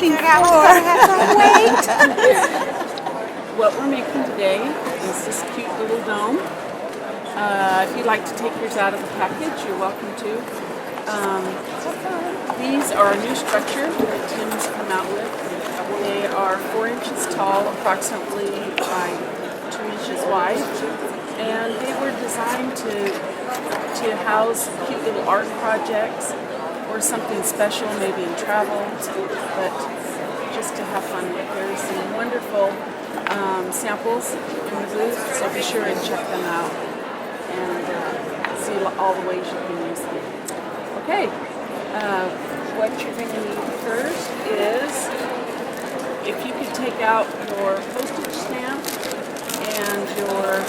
figured I was going to have to wait. What we're making today is this cute little dome. If you'd like to take yours out of the package, you're welcome to. These are a new structure that Tim's come out with. They are 4 inches tall, approximately by 2 inches wide, and they were designed to house cute little art projects or something special, maybe in travel, but just to have fun with. There's some wonderful samples in the booth, so be sure and check them out and see all the ways you can use them. Okay, what you're going to need first is, if you could take out your postage stamp and your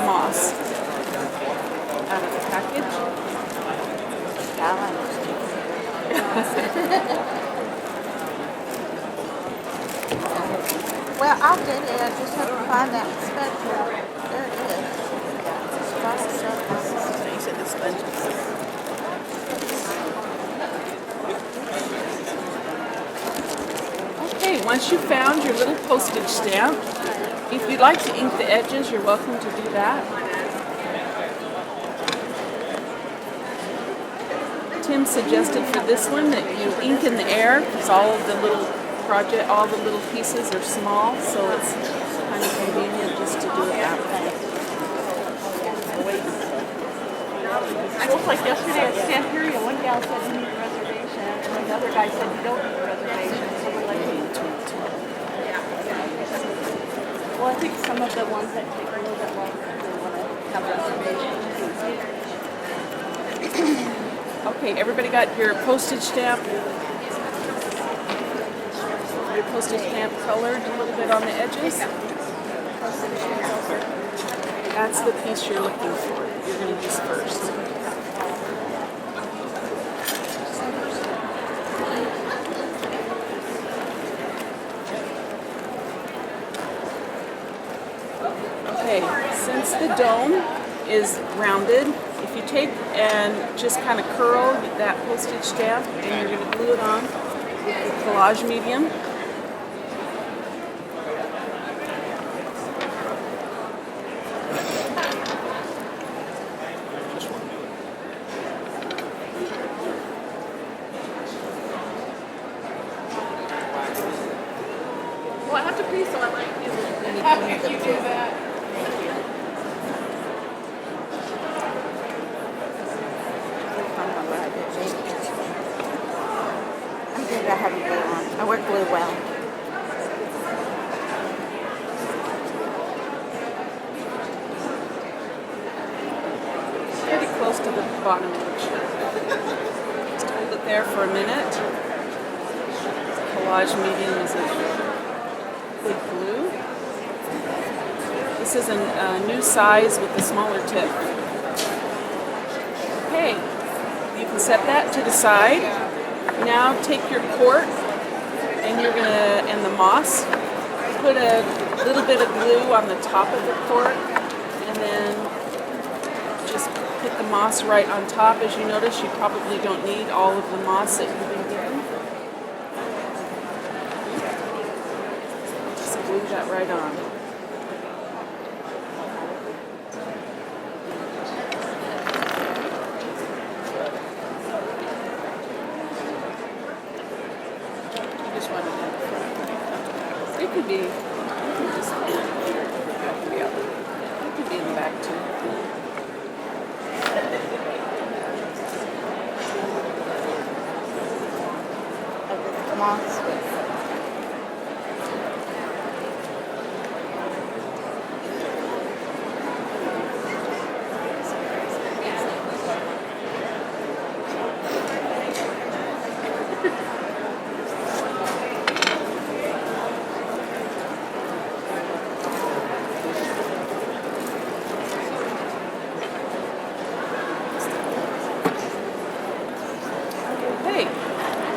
moss out of the package. Well, I'll get it. I just have to find that spatula. There it is. You said the sponges. Okay, once you've found your little postage stamp, if you'd like to ink the edges, you're welcome to do that. Tim suggested for this one that you ink in the air because all of the little pieces are small, so it's kind of convenient just to do it that way. Just like yesterday at Santeria, one gal said you need a reservation, and the other guy said you don't need a reservation. So we're like, well, I think some of the ones that take a little bit longer, they want to have reservations. Okay, everybody got your postage stamp? Your postage stamp colored a little bit on the edges? That's the piece you're looking for. You're going to use first. Okay, since the dome is rounded, if you take and just kind of curl that postage stamp and you're going to glue it on with the collage medium. Well, I have to pee, so I might do it. If you do that. I'm good. I have a glue on. I work glue well. Pretty close to the bottom edge. Just hold it there for a minute. Collage medium is a good glue. This is a new size with a smaller tip. Okay, you can set that to the side. Now take your cork and the moss. Put a little bit of glue on the top of the cork, and then just put the moss right on top. As you notice, you probably don't need all of the moss that you've been given. Just glue that right on. It could be, you can just back to the other. It could be in the back too. Moss.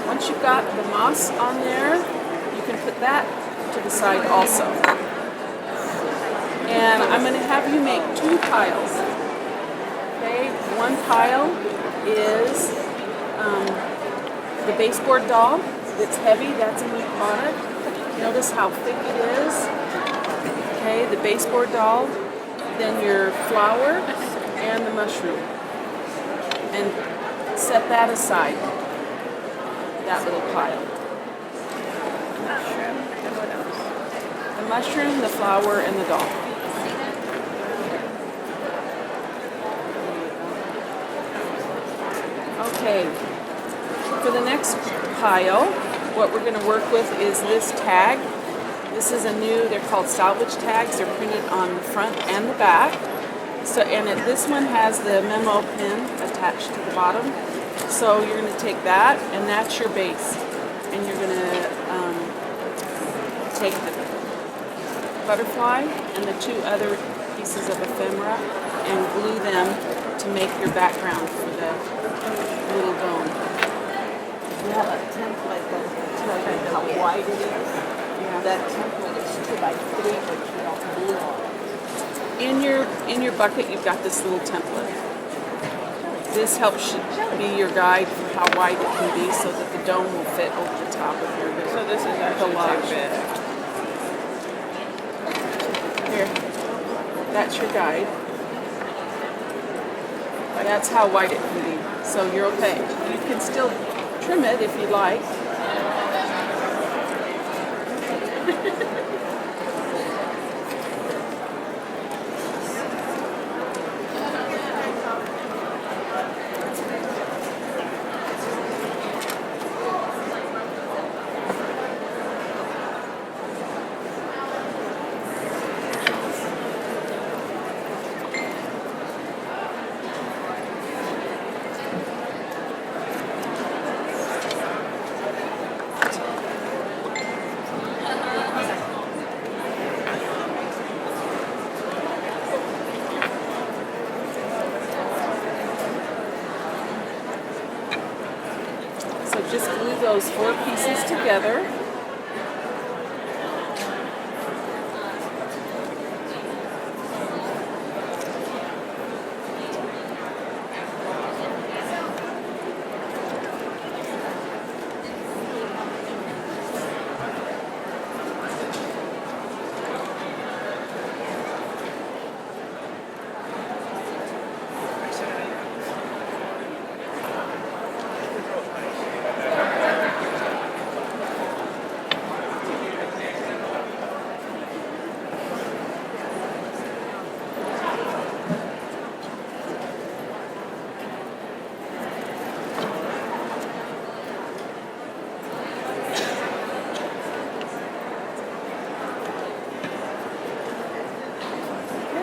Once you've got the moss on there, you can put that to the side also. And I'm going to have you make 2 piles. Okay, one pile is the baseboard doll, that's heavy, that's a new product. Notice how thick it is. Okay, the baseboard doll, then your flower, and the mushroom. And set that aside, that little pile. The mushroom, the flower, and the doll. Okay, for the next pile, what we're going to work with is this tag. This is a new, they're called salvage tags. They're printed on the front and the back. So, this one has the memo pin attached to the bottom. So you're going to take that, and that's your base. And you're going to take the butterfly and the two other pieces of ephemera and glue them to make your background for the little dome. You have a template that tells you how wide it is. Yeah. That template is 2 by 3, but you don't glue on it. In your bucket, you've got this little template. This helps be your guide for how wide it can be, so that the dome will fit over the top of your So this is actually collage. Here, that's your guide. That's how wide it can be. So you're okay. You can still trim it if you like. So just glue those 4 pieces together.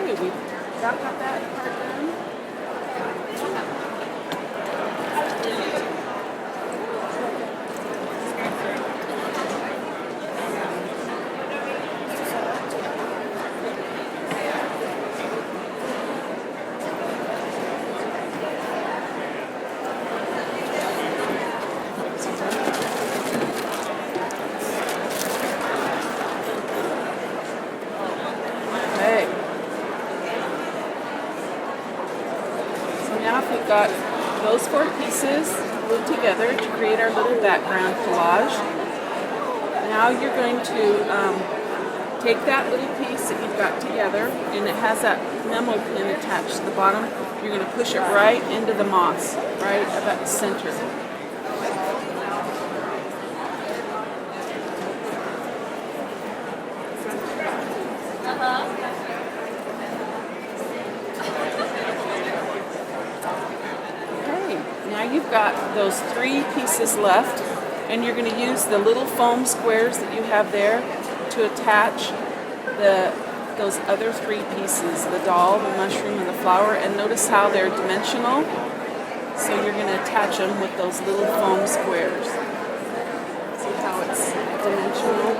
Okay, we got that part done. Okay. So now if we've got those 4 pieces glued together to create our little background collage, now you're going to take that little piece that you've got together, and it has that memo pin attached to the bottom. You're going to push it right into the moss, right about the center. Okay, now you've got those 3 pieces left, and you're going to use the little foam squares that you have there to attach those other 3 pieces, the doll, the mushroom, and the flower. And notice how they're dimensional. So you're going to attach them with those little foam squares. See how it's dimensional?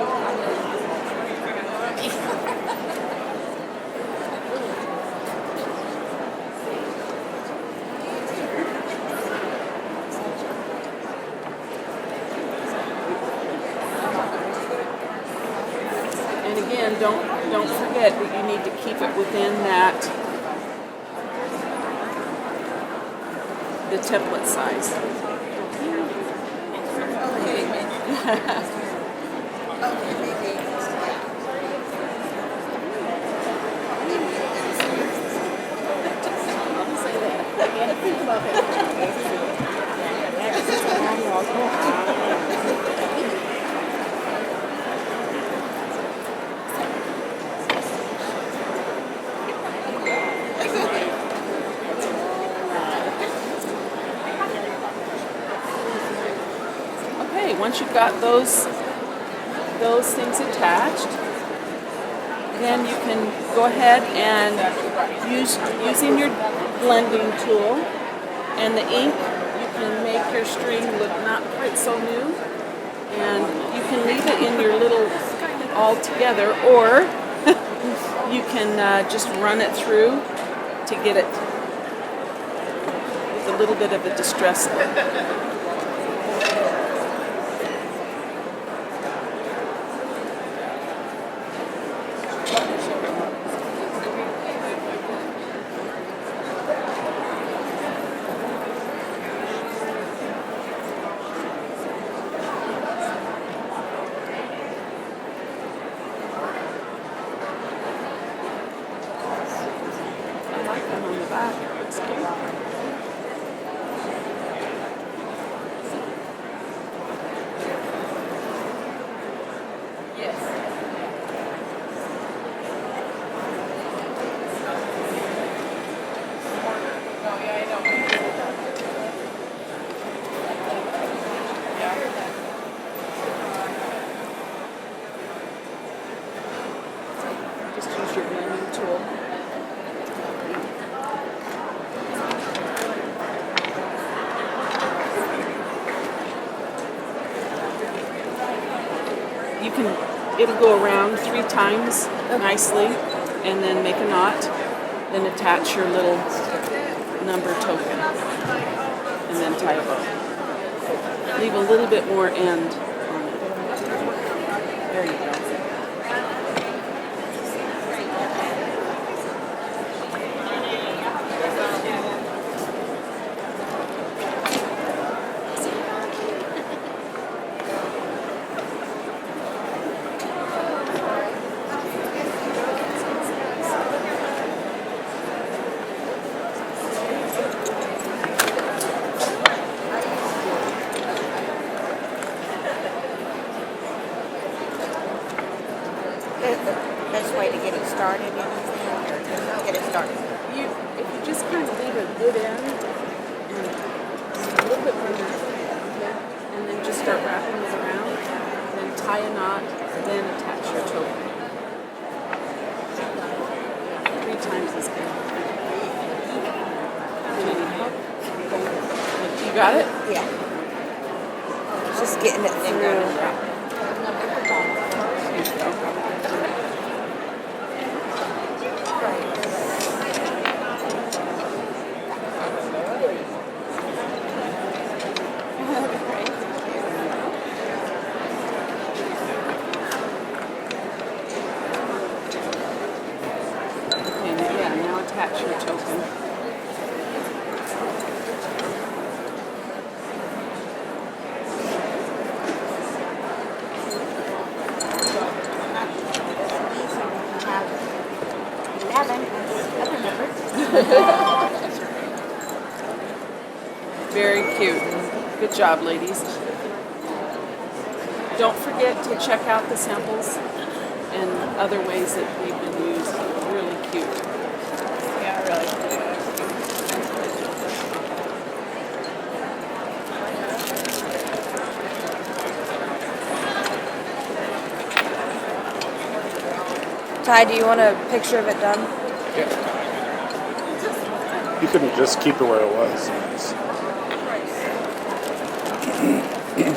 And again, don't forget that you need to keep it within the template size. Okay. Okay, once you've got those things attached, then you can go ahead and using your blending tool and the ink, you can make your string look not quite so new, and you can leave it in your little all together, or you can just run it through to get it with a little bit of a distress look. I like them on the back. It's cute. Just use your blending tool. You can, it'll go around 3 times nicely, and then make a knot, then attach your little number token, and then tie a bow. Leave a little bit more end on it. There you go. Best way to get it started, anything, or just get it started? If you just kind of leave a good end and a little bit more net, okay, and then just start wrapping it around, then tie a knot, then attach your token. 3 times as good. You got it? Yeah. Just getting it through. Now attach your token. Very cute. Good job, ladies. Don't forget to check out the samples and other ways that they've been used. Really cute. Yeah, really. Ty, do you want a picture of it done? Yeah. You couldn't just keep it where it was. Yeah.